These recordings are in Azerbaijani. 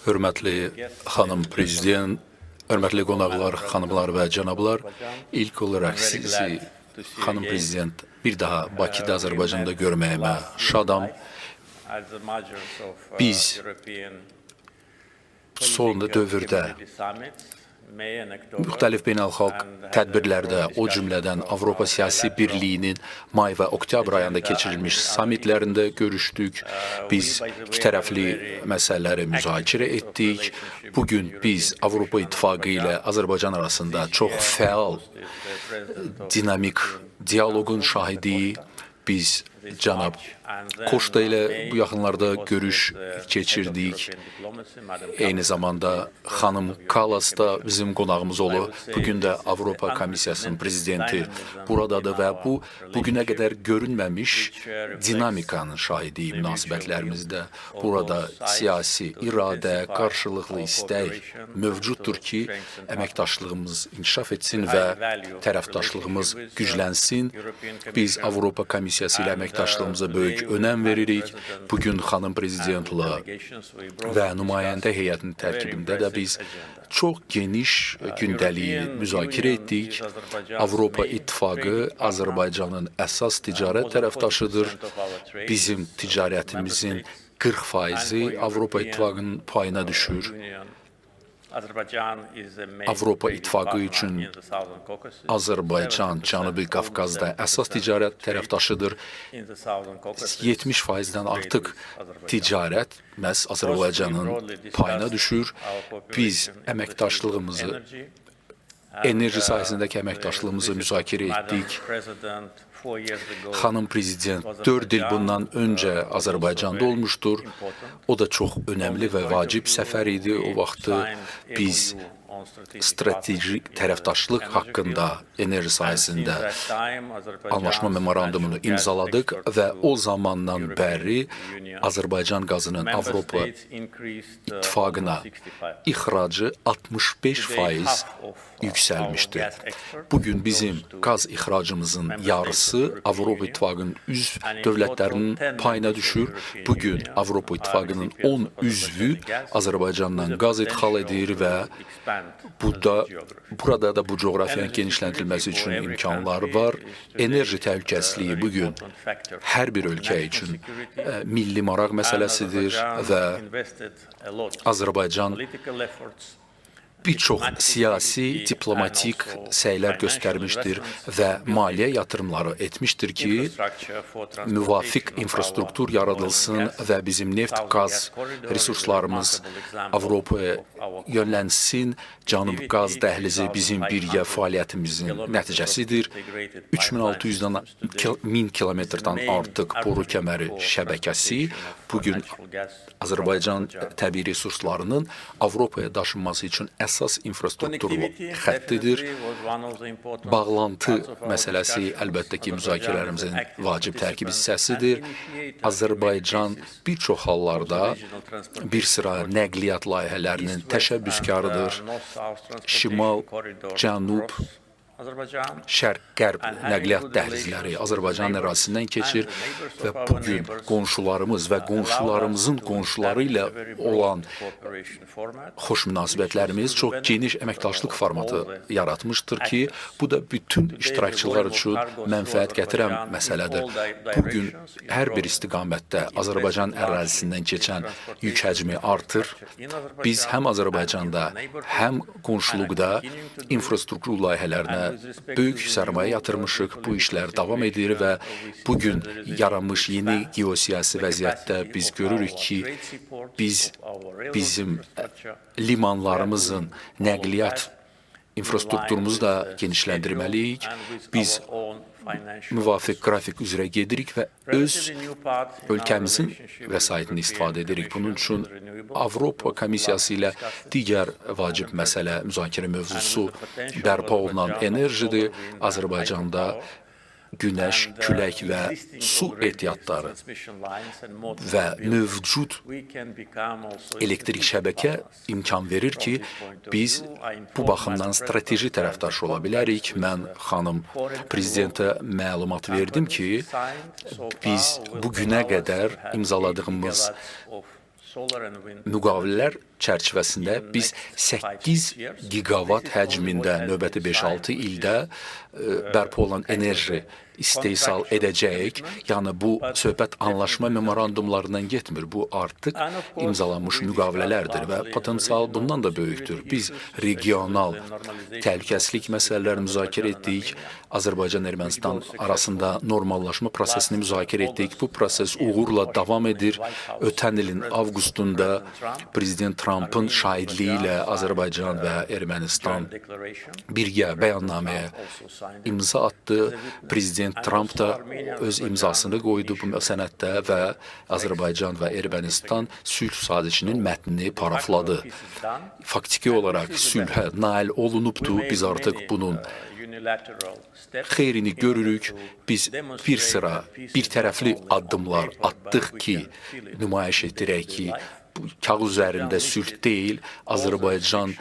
Hörmətli xanım prezident, hörmətli qonaqlar, xanımlar və cənablar, ilk olaraq sizi, xanım prezident, bir daha Bakıda, Azərbaycanda görməyimə şadam. Biz son dövrdə müxtəlif beynəlxalq tədbirlərdə, o cümlədən Avropa Siyasi Birliyinin may və oktyabr ayında keçirilmiş sammitlərində görüşdük. Biz ikitərəfli məsələləri müzakirə etdik. Bugün biz Avropa İttifaqı ilə Azərbaycan arasında çox fəal, dinamik diyaloqun şahidiyik. Biz cənab Koşta ilə bu yaxınlarda görüş keçirdik. Eyni zamanda xanım Kallas da bizim qonağımız olub. Bugün də Avropa Komissiyasının prezidenti buradadır və bu, bugünə qədər görünməmiş dinamikanın şahidiyik münasibətlərimizdə. Burada siyasi iradə, qarşılıqlı istək mövcuddur ki, əməkdaşlığımız inkişaf etsin və tərəfdaşlığımız güclənsin. Biz Avropa Komissiyası ilə əməkdaşlığımıza böyük önəm veririk. Bugün xanım prezidentlə və nümayəndə heyətinin tərkibində də biz çox geniş gündəliyi müzakirə etdik. Avropa İttifaqı Azərbaycanın əsas ticarət tərəfdaşıdır. Bizim ticarətimizin 40%-i Avropa İttifaqının payına düşür. Avropa İttifaqı üçün Azərbaycan Cənubi Qafqazda əsas ticarət tərəfdaşıdır. 70%-dən artıq ticarət məhz Azərbaycanın payına düşür. Biz əməkdaşlığımızı, enerji sahəsindəki əməkdaşlığımızı müzakirə etdik. Xanım prezident 4 il bundan öncə Azərbaycanda olmuşdur. O da çox önəmli və vacib səfər idi. O vaxtı biz stratejik tərəfdaşlıq haqqında enerji sahəsində anlaşma memorandumunu imzaladıq və o zamandan bəri Azərbaycan qazının Avropa İttifaqına ixracı 65% yüksəlmişdir. Bugün bizim qaz ixracımızın yarısı Avropa İttifaqının üzv dövlətlərinin payına düşür. Bugün Avropa İttifaqının 10 üzvü Azərbaycandan qaz ixal edir və burada da bu coğrafiyanın genişləndirilməsi üçün imkanlar var. Enerji təhlükəsizliyi bugün hər bir ölkə üçün milli maraq məsələsidir və Azərbaycan bir çox siyasi, diplomatik səylər göstərmişdir və maliyyə yatırımları etmişdir ki, müvafiq infrastruktur yaradılsın və bizim neft, qaz resurslarımız Avropaya yönlənsin. Cənub qaz dəhlizi bizim birgə fəaliyyətimizin nəticəsidir. 3600-dən 1000 kilometrdən artıq boru kəməri şəbəkəsi bugün Azərbaycan təbii resurslarının Avropaya daşınması üçün əsas infrastruktur xəttidir. Bağlantı məsələsi əlbəttə ki, müzakirələrimizin vacib tərkib hissəsidir. Azərbaycan bir çox hallarda bir sıra nəqliyyat layihələrinin təşəbbüskarıdır. Şimal, Cənub, Şərq-Qərb nəqliyyat dəhlizləri Azərbaycan ərazisindən keçir və bugün qonşularımız və qonşularımızın qonşuları ilə olan xoş münasibətlərimiz çox geniş əməkdaşlıq formatı yaratmışdır ki, bu da bütün iştirakçılar üçün mənfəət gətirən məsələdir. Bugün hər bir istiqamətdə Azərbaycan ərazisindən keçən yük həcmi artır. Biz həm Azərbaycanda, həm qonşuluqda infrastruktur layihələrinə böyük sərmayə yatırmışıq. Bu işlər davam edir və bugün yaranmış yeni geosiyasi vəziyyətdə biz görürük ki, bizim limanlarımızın nəqliyyat infrastrukturumuzu da genişləndirməliyik. Biz müvafiq qrafik üzrə gedirik və öz ölkəmizin vəsaitini istifadə edirik. Bunun üçün Avropa Komissiyası ilə digər vacib məsələ, müzakirə mövzusu bərpa olunan enerjidir. Azərbaycanda günəş, külək və su ehtiyatları və mövcud elektrik şəbəkə imkan verir ki, biz bu baxımdan strateji tərəfdaş ola bilərik. Mən xanım prezidentə məlumat verdim ki, biz bugünə qədər imzaladığımız müqavilələr çərçivəsində biz 8 giqavat həcmində növbəti 5-6 ildə bərpa olan enerji istehsal edəcəyik. Yəni bu söhbət anlaşma memorandumlarından getmir. Bu artıq imzalanmış müqavilələrdir və potensial bundan da böyükdür. Biz regional təhlükəsizlik məsələlərini müzakirə etdik. Azərbaycan-Ermənistan arasında normallaşma prosesini müzakirə etdik. Bu proses uğurla davam edir. Ötən ilin avqustunda Prezident Trumpın şahidliyi ilə Azərbaycan və Ermənistan birgə bəyannaməyə imza atdı. Prezident Trump da öz imzasını qoydu bu sənəddə və Azərbaycan və Ermənistan sülh sazişinin mətnini parafladı. Faktiki olaraq sülhə nail olunubdur. Biz artıq bunun xeyrini görürük. Biz bir sıra bir tərəfli addımlar atdıq ki, nümayiş etdirək ki, kağız üzərində sülh deyil, Azərbaycan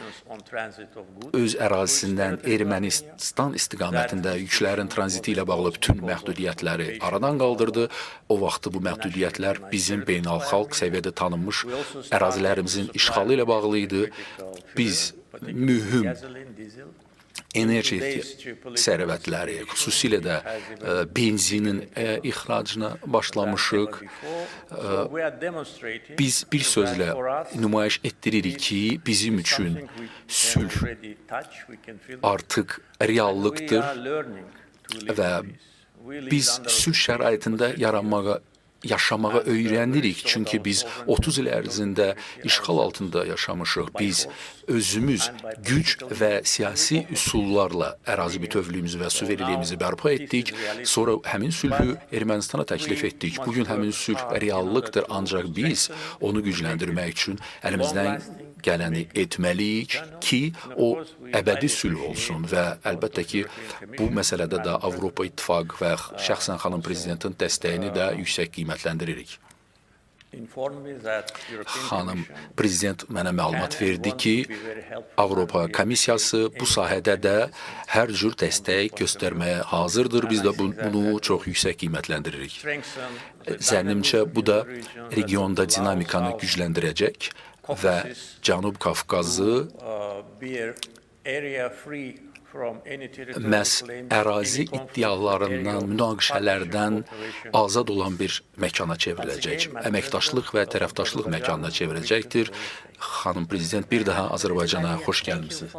öz ərazisindən Ermənistan istiqamətində yüklərin tranziti ilə bağlı bütün məhdudiyyətləri aradan qaldırdı. O vaxtı bu məhdudiyyətlər bizim beynəlxalq səviyyədə tanınmış ərazilərimizin işğalı ilə bağlı idi. Biz mühüm enerji sərvətləri, xüsusilə də benzinin ixracına başlamışıq. Biz bir sözlə nümayiş etdiririk ki, bizim üçün sülh artıq reallıqdır və biz sülh şəraitində yaşamağa öyrənirik. Çünki biz 30 il ərzində işğal altında yaşamışıq. Biz özümüz güc və siyasi üsullarla ərazi bütövlüyümüzü və suverenliyimizi bərpa etdik. Sonra həmin sülhü Ermənistana təklif etdik. Bugün həmin sülh reallıqdır, ancaq biz onu gücləndirmək üçün əlimizdən gələni etməliyik ki, o əbədi sülh olsun və əlbəttə ki, bu məsələdə də Avropa İttifaqı və şəxsən xanım prezidentin dəstəyini də yüksək qiymətləndiririk. Xanım prezident mənə məlumat verdi ki, Avropa Komissiyası bu sahədə də hər cür dəstək göstərməyə hazırdır. Biz də bunu çox yüksək qiymətləndiririk. Zənnimcə, bu da regionda dinamikanı gücləndirəcək və Cənub Qafqazı məhz ərazi iddialarından, münaqişələrdən azad olan bir məkana çevriləcək. Əməkdaşlıq və tərəfdaşlıq məkanına çevriləcəkdir. Xanım Prezident, bir daha Azərbaycana xoş gəlmisiniz.